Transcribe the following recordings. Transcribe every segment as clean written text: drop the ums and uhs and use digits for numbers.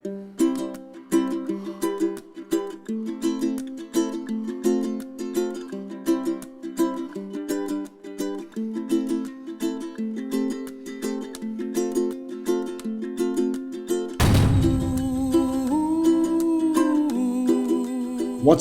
What's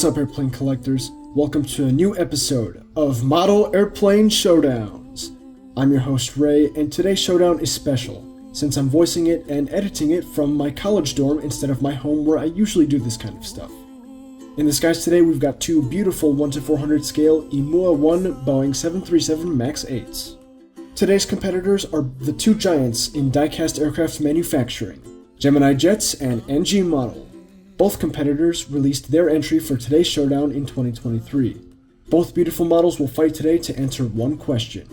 up, airplane collectors? Welcome to a new episode of Model Airplane Showdowns. I'm your host Ray, and today's showdown is special, since I'm voicing it and editing it from my college dorm instead of my home where I usually do this kind of stuff. In the skies today, we've got two beautiful 1:400 scale Imua 1 Boeing 737 MAX-8s. Today's competitors are the two giants in die-cast aircraft manufacturing, Gemini Jets and NG Model. Both competitors released their entry for today's showdown in 2023. Both beautiful models will fight today to answer one question: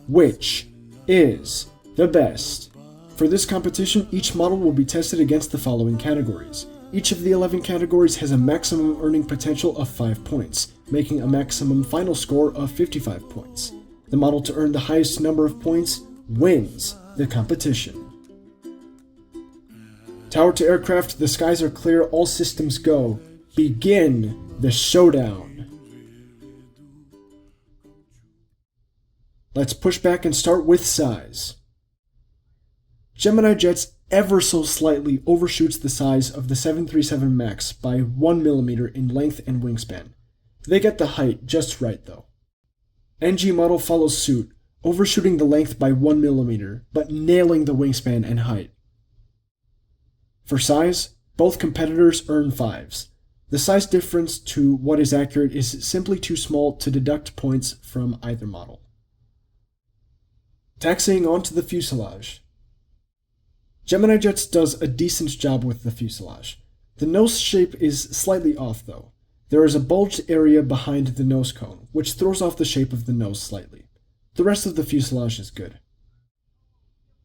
which is the best? For this competition, each model will be tested against the following categories. Each of the 11 categories has a maximum earning potential of 5 points, making a maximum final score of 55 points. The model to earn the highest number of points wins the competition. Tower to aircraft, the skies are clear, all systems go. Begin the showdown. Let's push back and start with size. Gemini Jets ever so slightly overshoots the size of the 737 MAX by 1 millimeter in length and wingspan. They get the height just right though. NG Model follows suit, overshooting the length by 1 millimeter, but nailing the wingspan and height. For size, both competitors earn 5s. The size difference to what is accurate is simply too small to deduct points from either model. Taxiing onto the fuselage. Gemini Jets does a decent job with the fuselage. The nose shape is slightly off though. There is a bulged area behind the nose cone, which throws off the shape of the nose slightly. The rest of the fuselage is good.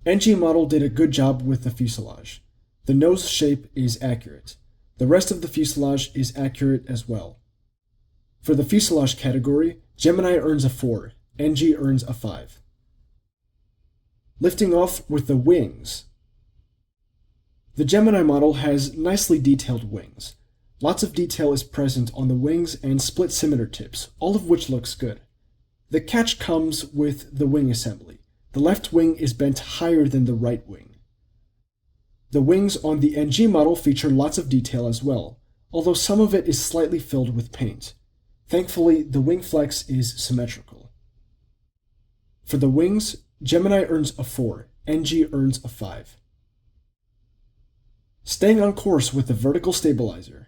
NG Model did a good job with the fuselage. The nose shape is accurate. The rest of the fuselage is accurate as well. For the fuselage category, Gemini earns a 4, NG earns a 5. Lifting off with the wings. The Gemini model has nicely detailed wings. Lots of detail is present on the wings and split scimitar tips, all of which looks good. The catch comes with the wing assembly. The left wing is bent higher than the right wing. The wings on the NG model feature lots of detail as well, although some of it is slightly filled with paint. Thankfully, the wing flex is symmetrical. For the wings, Gemini earns a 4, NG earns a 5. Staying on course with the vertical stabilizer.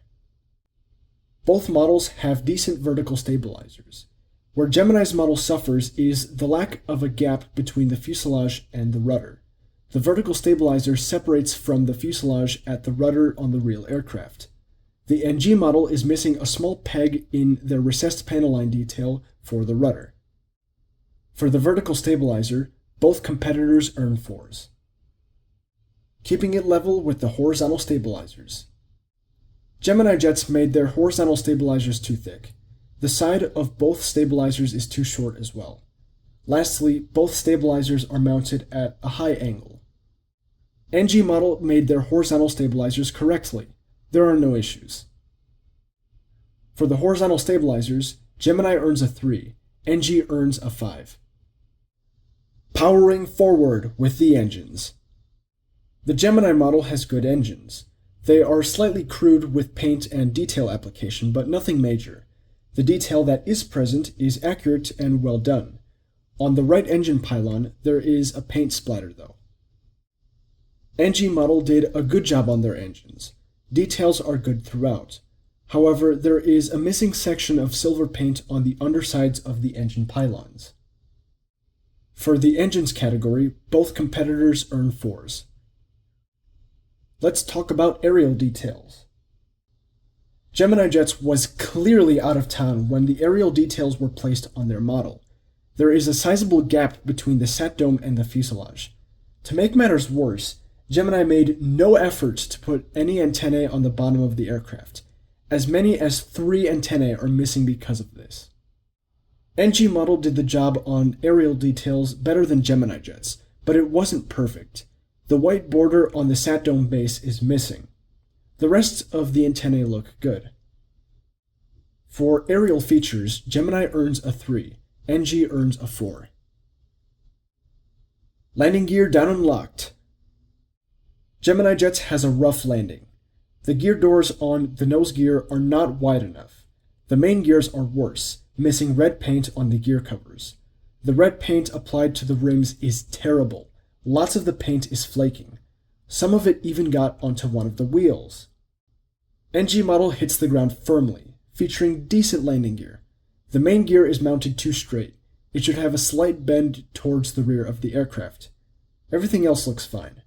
Both models have decent vertical stabilizers. Where Gemini's model suffers is the lack of a gap between the fuselage and the rudder. The vertical stabilizer separates from the fuselage at the rudder on the real aircraft. The NG model is missing a small peg in the recessed panel line detail for the rudder. For the vertical stabilizer, both competitors earn 4s. Keeping it level with the horizontal stabilizers. Gemini Jets made their horizontal stabilizers too thick. The side of both stabilizers is too short as well. Lastly, both stabilizers are mounted at a high angle. NG Model made their horizontal stabilizers correctly. There are no issues. For the horizontal stabilizers, Gemini earns a 3, NG earns a 5. Powering forward with the engines. The Gemini model has good engines. They are slightly crude with paint and detail application, but nothing major. The detail that is present is accurate and well done. On the right engine pylon, there is a paint splatter though. NG Model did a good job on their engines. Details are good throughout. However, there is a missing section of silver paint on the undersides of the engine pylons. For the engines category, both competitors earn 4s. Let's talk about aerial details. Gemini Jets was clearly out of town when the aerial details were placed on their model. There is a sizable gap between the sat dome and the fuselage. To make matters worse, Gemini made no effort to put any antennae on the bottom of the aircraft. As many as 3 antennae are missing because of this. NG Model did the job on aerial details better than Gemini Jets, but it wasn't perfect. The white border on the sat dome base is missing. The rest of the antennae look good. For aerial features, Gemini earns a 3, NG earns a 4. Landing gear down and locked. Gemini Jets has a rough landing. The gear doors on the nose gear are not wide enough. The main gears are worse, missing red paint on the gear covers. The red paint applied to the rims is terrible. Lots of the paint is flaking. Some of it even got onto one of the wheels. NG model hits the ground firmly, featuring decent landing gear. The main gear is mounted too straight. It should have a slight bend towards the rear of the aircraft. Everything else looks fine.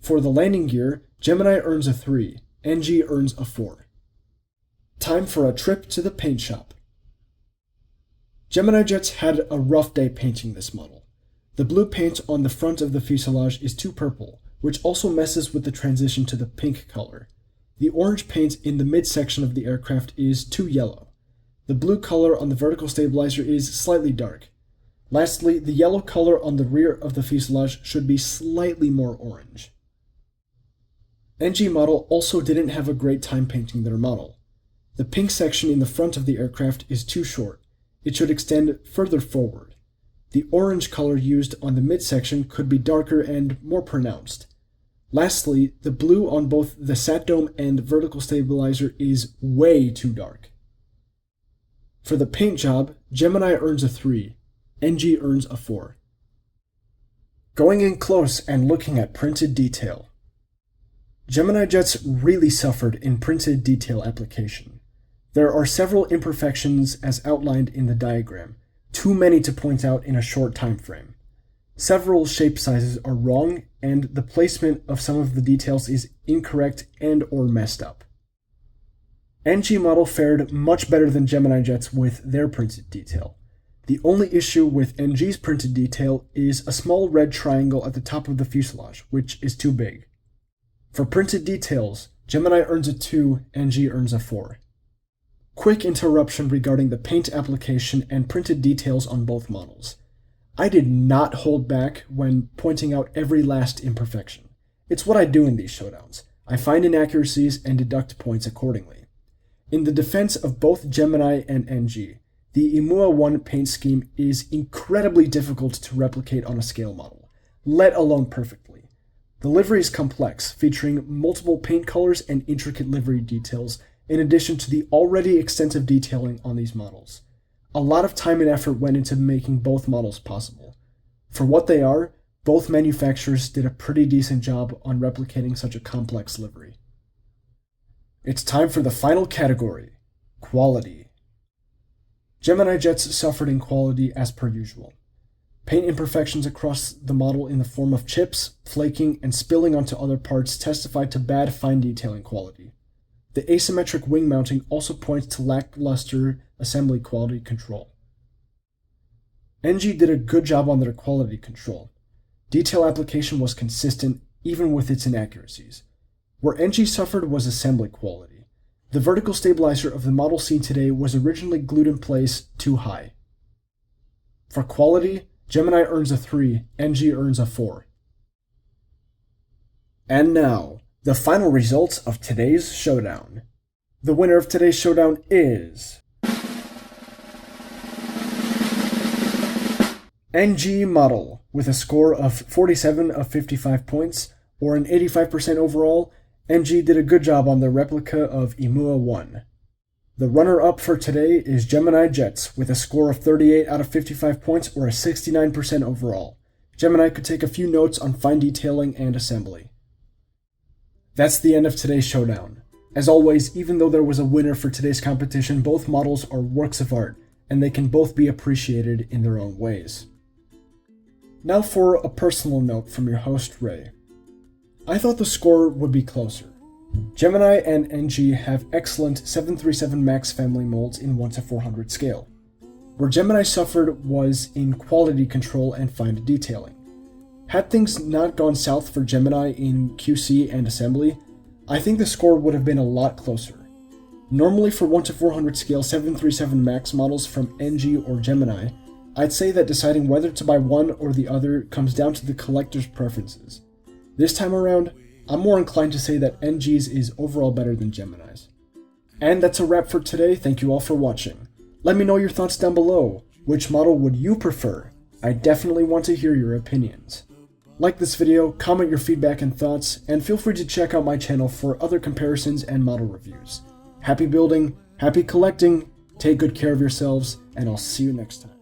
For the landing gear, Gemini earns a 3, NG earns a 4. Time for a trip to the paint shop. Gemini Jets had a rough day painting this model. The blue paint on the front of the fuselage is too purple, which also messes with the transition to the pink color. The orange paint in the midsection of the aircraft is too yellow. The blue color on the vertical stabilizer is slightly dark. Lastly, the yellow color on the rear of the fuselage should be slightly more orange. NG model also didn't have a great time painting their model. The pink section in the front of the aircraft is too short. It should extend further forward. The orange color used on the midsection could be darker and more pronounced. Lastly, the blue on both the sat dome and vertical stabilizer is way too dark. For the paint job, Gemini earns a 3, NG earns a 4. Going in close and looking at printed detail. Gemini Jets really suffered in printed detail application. There are several imperfections as outlined in the diagram, too many to point out in a short time frame. Several shape sizes are wrong, and the placement of some of the details is incorrect and or messed up. NG model fared much better than Gemini Jets with their printed detail. The only issue with NG's printed detail is a small red triangle at the top of the fuselage, which is too big. For printed details, Gemini earns a 2, NG earns a 4. Quick interruption regarding the paint application and printed details on both models. I did not hold back when pointing out every last imperfection. It's what I do in these showdowns. I find inaccuracies and deduct points accordingly. In the defense of both Gemini and NG, the Imua 1 paint scheme is incredibly difficult to replicate on a scale model, let alone perfectly. The livery is complex, featuring multiple paint colors and intricate livery details, in addition to the already extensive detailing on these models. A lot of time and effort went into making both models possible. For what they are, both manufacturers did a pretty decent job on replicating such a complex livery. It's time for the final category, quality. Gemini Jets suffered in quality as per usual. Paint imperfections across the model in the form of chips, flaking, and spilling onto other parts testified to bad fine detailing quality. The asymmetric wing mounting also points to lackluster assembly quality control. NG did a good job on their quality control. Detail application was consistent, even with its inaccuracies. Where NG suffered was assembly quality. The vertical stabilizer of the model seen today was originally glued in place too high. For quality, Gemini earns a 3, NG earns a 4. And now, the final results of today's showdown. The winner of today's showdown is NG model with a score of 47 of 55 points, or an 85% overall. NG did a good job on the replica of Imua 1. The runner-up for today is Gemini Jets with a score of 38 out of 55 points, or a 69% overall. Gemini could take a few notes on fine detailing and assembly. That's the end of today's showdown. As always, even though there was a winner for today's competition, both models are works of art, and they can both be appreciated in their own ways. Now for a personal note from your host, Ray. I thought the score would be closer. Gemini and NG have excellent 737 MAX family molds in 1:400 scale. Where Gemini suffered was in quality control and fine detailing. Had things not gone south for Gemini in QC and assembly, I think the score would have been a lot closer. Normally for 1:400 scale 737 MAX models from NG or Gemini, I'd say that deciding whether to buy one or the other comes down to the collector's preferences. This time around, I'm more inclined to say that NG's is overall better than Gemini's. And that's a wrap for today. Thank you all for watching. Let me know your thoughts down below. Which model would you prefer? I definitely want to hear your opinions. Like this video, comment your feedback and thoughts, and feel free to check out my channel for other comparisons and model reviews. Happy building, happy collecting, take good care of yourselves, and I'll see you next time.